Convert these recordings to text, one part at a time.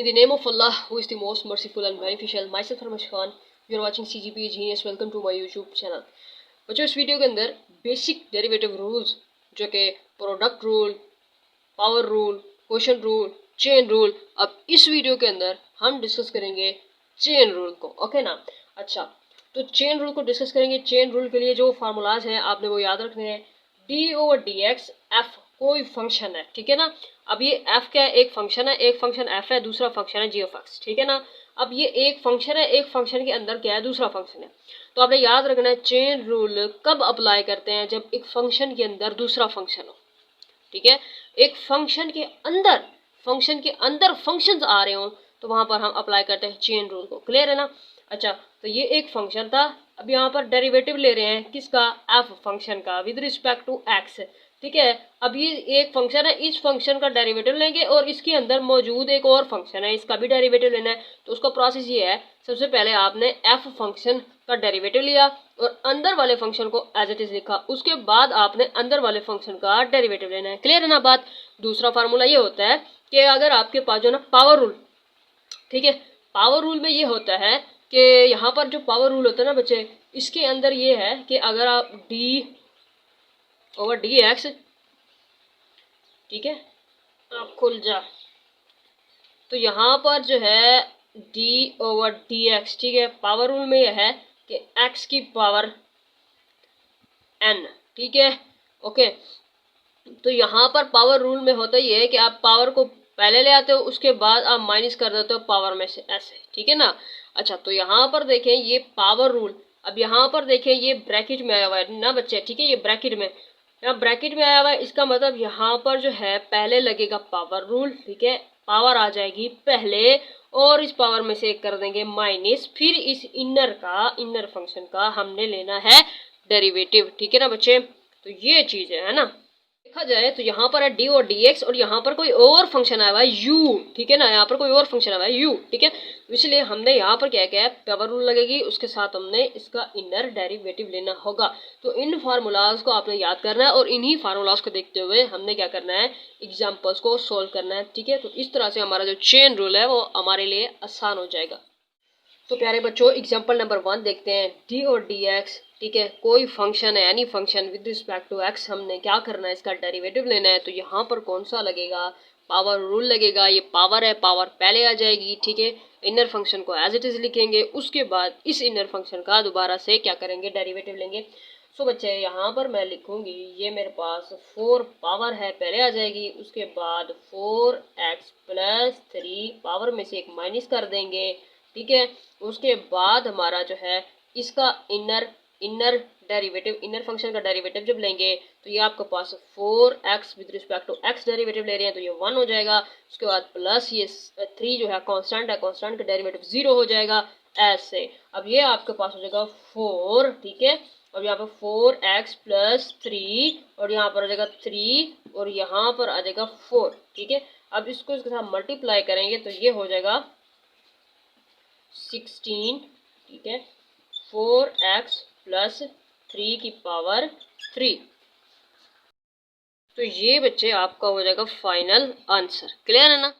In the name of Allah, who is the most merciful and beneficial, myself Farmash Khan, you are watching CGP Genius. Welcome to my YouTube channel. बच्चों इस video के अंदर basic derivative rules जो कि product rule, power rule, quotient rule, chain rule, अब इस video के अंदर हम डिस्कस करेंगे चेन रूल को। ओके ना। अच्छा, तो चेन रूल को डिस्कस करेंगे। चेन रूल के लिए जो फार्मूलाज हैं आपने वो याद रखने हैं। d/dx f कोई फंक्शन है, ठीक है ना। अब ये f क्या है? एक फंक्शन है, एक फंक्शन f है, दूसरा फंक्शन है g(x), ठीक है ना। अब ये एक फंक्शन है, एक फंक्शन के अंदर क्या है? दूसरा फंक्शन है। तो आपने याद रखना है चेन रूल कब अप्लाई करते हैं? जब एक फंक्शन के अंदर दूसरा फंक्शन हो, ठीक है। एक फंक्शन के अंदर फंक्शंस आ रहे हो तो वहां पर हम अप्लाई करते हैं चेन रूल को। क्लियर है ना। अच्छा, तो ये एक फंक्शन था, अब यहाँ पर डेरिवेटिव ले रहे हैं किसका? एफ फंक्शन का विद रिस्पेक्ट टू एक्स, ठीक है। अब ये एक फंक्शन है, इस फंक्शन का डेरिवेटिव लेंगे और इसके अंदर मौजूद एक और फंक्शन है, इसका भी डेरिवेटिव लेना है। तो उसका प्रोसेस ये है, सबसे पहले आपने एफ फंक्शन का डेरिवेटिव लिया और अंदर वाले फंक्शन को एज इट इज लिखा, उसके बाद आपने अंदर वाले फंक्शन का डेरिवेटिव लेना है। क्लियर है ना बात। दूसरा फार्मूला ये होता है कि अगर आपके पास जो ना पावर रूल, ठीक है, पावर रूल में ये होता है कि यहाँ पर जो पावर रूल होता है ना बच्चे, इसके अंदर ये है कि अगर आप d/dx, ठीक है, आप खुल जा, तो यहाँ पर जो है d/dx, ठीक है, पावर रूल में यह है कि x की पावर n, ठीक है। ओके, तो यहाँ पर पावर रूल में होता ये है कि आप पावर को पहले ले आते हो, उसके बाद आप माइनस कर देते हो पावर में से, ऐसे, ठीक है ना। अच्छा, तो यहाँ पर देखें ये पावर रूल, अब यहाँ पर देखें ये ब्रैकेट में आया हुआ है ना बच्चे, ठीक है, ये ब्रैकेट में, यहाँ ब्रैकेट में आया हुआ है, इसका मतलब यहाँ पर जो है पहले लगेगा पावर रूल, ठीक है, पावर आ जाएगी पहले और इस पावर में से एक कर देंगे माइनस, फिर इस इनर फंक्शन का हमने लेना है डेरिवेटिव, ठीक है ना बच्चे। तो ये चीज है ना। देखा जाए तो यहाँ पर है d/dx और यहाँ पर कोई और फंक्शन आया हुआ है u, ठीक है ना, यहाँ पर कोई और फंक्शन आया हुआ है u, ठीक है। तो इसलिए हमने यहाँ पर क्या किया है, पावर रूल लगेगी, उसके साथ हमने इसका इनर डेरिवेटिव लेना होगा। तो इन फार्मूलाज को आपने याद करना है और इन्हीं फार्मूलाज को देखते हुए हमने क्या करना है, एग्जाम्पल्स को सोल्व करना है, ठीक है। तो इस तरह से हमारा जो चेन रूल है वो हमारे लिए आसान हो जाएगा। तो प्यारे बच्चों, एग्जाम्पल नंबर 1 देखते हैं। d/dx, ठीक है, कोई फंक्शन है, any function with respect to x, हमने क्या करना है, इसका डेरिवेटिव लेना है। तो यहाँ पर कौन सा लगेगा? पावर रूल लगेगा। ये पावर है, पावर पहले आ जाएगी, ठीक है। इनर फंक्शन को एज इट इज लिखेंगे, उसके बाद इस इनर फंक्शन का दोबारा से क्या करेंगे, डेरिवेटिव लेंगे। सो बच्चे यहाँ पर मैं लिखूंगी, ये मेरे पास 4 पावर है, पहले आ जाएगी, उसके बाद 4x + 3 पावर में से एक माइनस कर देंगे, ठीक है। उसके बाद हमारा जो है इसका इनर डेरिवेटिव, इनर फंक्शन का डेरिवेटिव जब लेंगे तो ये आपके पास 4x with respect to x derivative ले रहे हैं तो ये 1 हो जाएगा। उसके बाद प्लस ये 3 जो है कांस्टेंट है, कांस्टेंट का डेरिवेटिव 0 हो जाएगा, ऐसे। अब ये आपके पास हो जाएगा 4, ठीक है। अब यहाँ पर 4x + 3 और यहाँ पर आ जाएगा 3 और यहाँ पर आ जाएगा 4, ठीक है। अब इसको इसके साथ मल्टीप्लाई करेंगे तो ये हो जाएगा 16, ठीक है, 4x + 3 की पावर 3। तो ये बच्चे आपका हो जाएगा फाइनल आंसर। क्लियर है ना।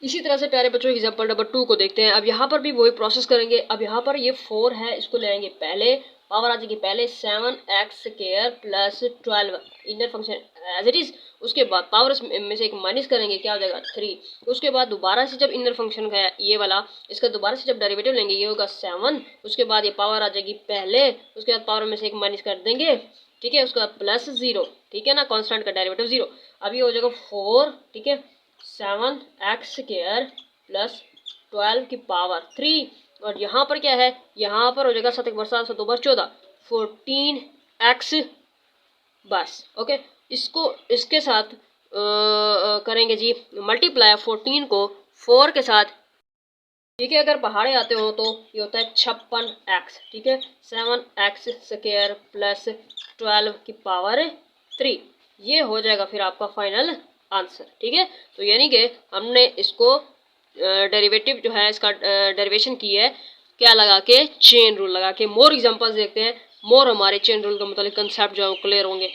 इसी तरह से प्यारे बच्चों एग्जांपल नंबर 2 को देखते हैं। अब यहाँ पर भी वही प्रोसेस करेंगे। अब यहाँ पर ये 4 है, इसको ले आएंगे पहले, पावर आ जाएगी पहले 7x² + 12 inner function as it is. उसके बाद पावर में से एक माइनस करेंगे, क्या हो जाएगा 3। उसके बाद दोबारा से जब इनर फंक्शन का ये वाला, इसका दोबारा से जब डेरिवेटिव लेंगे ये होगा 7। उसके बाद ये पावर आ जाएगी पहले, उसके बाद पावर में से एक माइनस कर देंगे, ठीक है। उसके बाद +0, ठीक है ना, कांस्टेंट का डेरिवेटिव 0। अब ये हो जाएगा 4, ठीक है, 7x² + 12 की पावर 3 और यहाँ पर क्या है, यहाँ पर हो जाएगा 7 × 7 = 2 × 14 14x, बस। ओके, इसको इसके साथ करेंगे जी मल्टीप्लाई 14 को 4 के साथ, ठीक है। अगर पहाड़े आते हो तो ये होता है 56x, ठीक है, 7x² + 12 की पावर 3, ये हो जाएगा फिर आपका फाइनल आंसर, ठीक है। तो यानी कि हमने इसको डेरिवेटिव जो है इसका डेरिवेशन की है क्या लगा के, चेन रूल लगा के। मोर एग्जांपल्स देखते हैं, मोर हमारे चेन रूल के मतलब कंसेप्ट जो है क्लियर होंगे।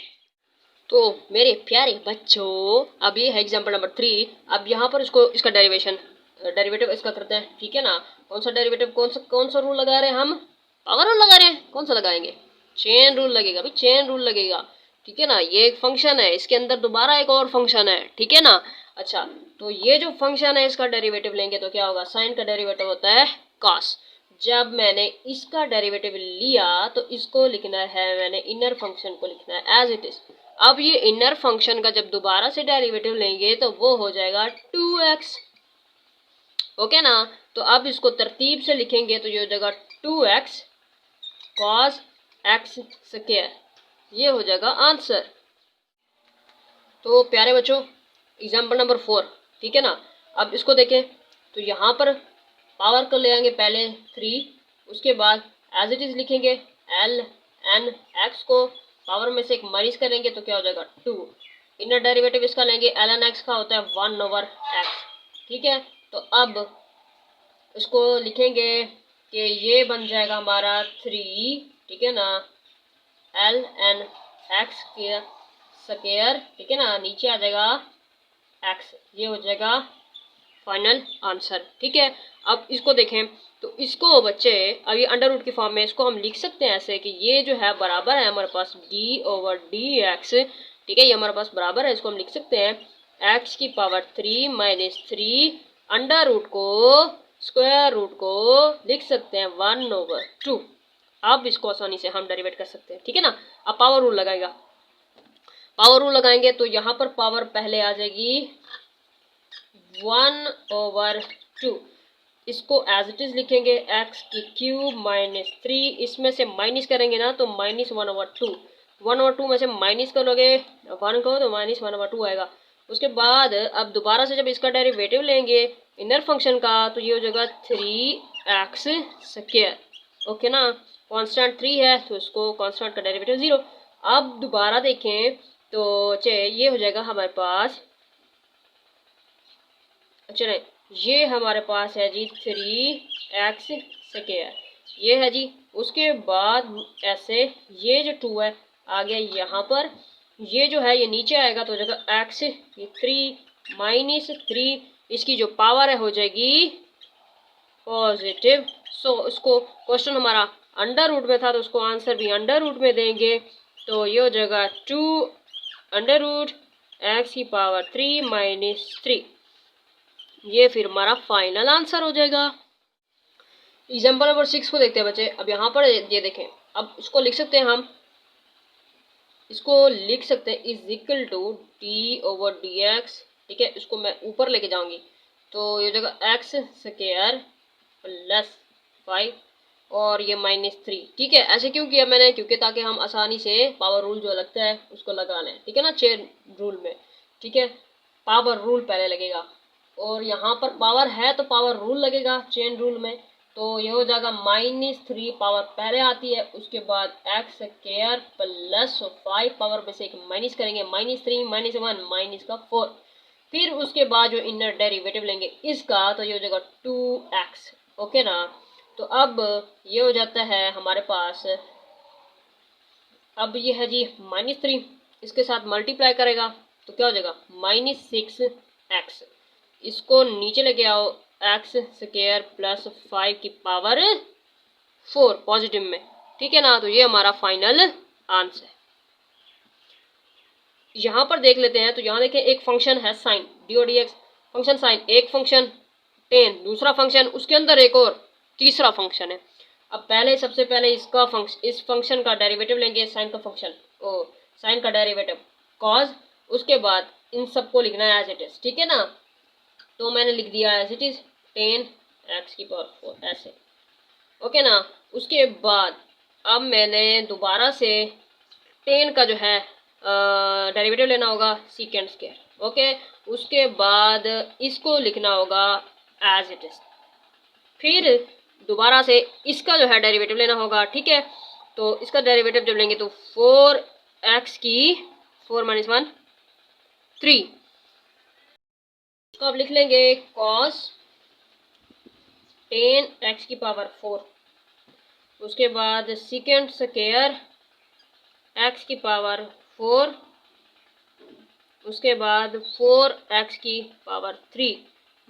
तो मेरे प्यारे बच्चों, अब ये है एग्जांपल नंबर 3। अब यहाँ पर इसका डेरिवेशन डेरिवेटिव इसका करते हैं, ठीक है ना। कौन सा डेरिवेटिव, कौन सा रूल लगा रहे हैं हम, पावर रूल लगा रहे हैं। कौन सा लगाएंगे, चेन रूल लगेगा भाई, चेन रूल लगेगा, ठीक है ना। ये एक फंक्शन है, इसके अंदर दोबारा एक और फंक्शन है, ठीक है ना। अच्छा, तो ये जो फंक्शन है इसका डेरिवेटिव लेंगे तो क्या होगा, साइन का डेरिवेटिव होता है कॉस। जब मैंने इसका डेरिवेटिव लिया तो इसको लिखना है, मैंने इनर फंक्शन को लिखना है एज इट इज। अब ये इनर फंक्शन का जब दोबारा से डेरिवेटिव लेंगे तो वो हो जाएगा 2x, ओके ना। तो अब इसको तरतीब से लिखेंगे तो ये हो जाएगा 2x cos x स्क्वायर, ये हो जाएगा आंसर। तो प्यारे बच्चों, एग्जाम्पल नंबर 4, ठीक है ना। अब इसको देखें तो यहाँ पर पावर को ले आएंगे पहले 3, उसके बाद एज इट इज लिखेंगे एल एन एक्स को पावर में से एक माइनस करेंगे तो क्या हो जाएगा 2। इनर डेरिवेटिव इसका लेंगे, एल एन एक्स का होता है 1/x, ठीक है। तो अब इसको लिखेंगे कि ये बन जाएगा हमारा 3, ठीक है ना, एल एन एक्स के स्क्वायर, ठीक है ना, नीचे आ जाएगा x, ये हो जाएगा फाइनल आंसर, ठीक है। अब इसको देखें तो इसको बच्चे अब ये अंडर रूट की फॉर्म में इसको हम लिख सकते हैं ऐसे कि ये जो है बराबर है हमारे पास d/dx, ठीक है, ये हमारे पास बराबर है, इसको हम लिख सकते हैं x की पावर 3 - 3 अंडर रूट को स्क्वायर रूट को लिख सकते हैं 1/2। अब इसको आसानी से हम डेरिवेट कर सकते हैं, ठीक है ना। अब पावर रूल लगाएगा, पावर रूल लगाएंगे तो यहाँ पर पावर पहले आ जाएगी 1/2, इसको एज इट इज लिखेंगे x की क्यूब -3, इसमें से माइनस करेंगे ना तो -1/2, 1/2 में से माइनस करोगे 1 को तो -1/2 आएगा। उसके बाद अब दोबारा से जब इसका डेरिवेटिव लेंगे इनर फंक्शन का तो ये हो जाएगा 3x स्क्वायर, ओके ना। कांस्टेंट 3 है तो इसको कांस्टेंट का डेरिवेटिव 0। अब दोबारा देखें तो ये हो जाएगा हमारे पास, चले ये हमारे पास है जी 3x स्क्वायर, ये है जी। उसके बाद ऐसे ये जो 2 है आ गया यहाँ पर, ये जो है ये नीचे आएगा तो हो जाएगा x, ये 3 - 3, इसकी जो पावर है हो जाएगी पॉजिटिव। सो उसको क्वेश्चन हमारा अंडर रूट में था तो उसको आंसर भी अंडर रूट में देंगे तो ये हो जाएगा 2√x की पावर 3 - 3, ये फिर हमारा फाइनल आंसर हो जाएगा। एग्जाम्पल नंबर 6 को देखते हैं बच्चे। अब यहाँ पर ये देखें, अब इसको लिख सकते हैं हम, इसको लिख सकते हैं इज इक्वल टू d/dx, ठीक है। इसको मैं ऊपर लेके जाऊंगी तो ये हो जाएगा x स्क्वायर प्लस 5 और ये -3, ठीक है। ऐसे क्यों किया मैंने, क्योंकि ताकि हम आसानी से पावर रूल जो लगता है उसको लगा लें, ठीक है ना, चेन रूल में, ठीक है। पावर रूल पहले लगेगा और यहाँ पर पावर है तो पावर रूल लगेगा चेन रूल में, तो ये हो जाएगा -3 पावर पहले आती है, उसके बाद x स्क्वायर प्लस 5 पावर में से एक माइनस करेंगे, -3 -1 -4, फिर उसके बाद जो इनर डेरिवेटिव लेंगे इसका तो ये हो जाएगा 2x, ओके ना। तो अब ये हो जाता है हमारे पास, अब ये है जी -3, इसके साथ मल्टीप्लाई करेगा तो क्या हो जाएगा -6x, इसको नीचे लेके आओ x स्क्वायर प्लस 5 की पावर 4 पॉजिटिव में, ठीक है ना। तो ये हमारा फाइनल आंसर है। यहाँ पर देख लेते हैं तो यहाँ देखें एक फंक्शन है साइन d/dx, फंक्शन साइन एक फंक्शन, टेन दूसरा फंक्शन, उसके अंदर एक और तीसरा फंक्शन है। अब पहले सबसे पहले इसका इस फंक्शन का डेरिवेटिव लेंगे, साइन का फंक्शन साइन का डेरिवेटिव कॉज, उसके बाद इन सबको लिखना है एज इट इज, ठीक है ना। तो मैंने लिख दिया एज इट इज 10x की पावर 4 ऐसे, ओके ना। उसके बाद अब मैंने दोबारा से 10 का जो है डेरिवेटिव लेना होगा सीकेंड स्क्वायर, ओके। उसके बाद इसको लिखना होगा एज इट इज, फिर दोबारा से इसका जो है डेरिवेटिव लेना होगा, ठीक है। तो इसका डेरिवेटिव जब लेंगे तो 4x की 4 - 1 3, इसको अब लिख लेंगे cos 10x की पावर 4, उसके बाद सीकेंड स्क्वायर x की पावर 4, उसके बाद 4x की पावर 3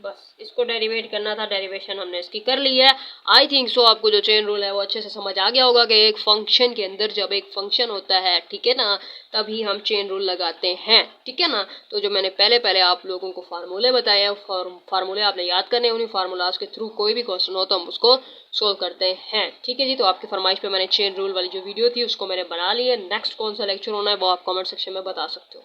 बस इसको डेरिवेट करना था, डेरिवेशन हमने इसकी कर ली है। आई थिंक सो आपको जो चेन रूल है वो अच्छे से समझ आ गया होगा कि एक फंक्शन के अंदर जब एक फंक्शन होता है, ठीक है ना, तभी हम चेन रूल लगाते हैं, ठीक है ना। तो जो मैंने पहले पहले आप लोगों को फार्मूले बताए हैं, फार्मूले आपने याद करने हैं, उन्हीं फार्मूलाज के थ्रू कोई भी क्वेश्चन हो तो हम उसको सोल्व करते हैं, ठीक है जी। तो आपकी फरमाइश पे मैंने चेन रूल वाली जो वीडियो थी उसको मैंने बना ली है। नेक्स्ट कौन सा लेक्चर होना है वो आप कमेंट सेक्शन में बता सकते हो।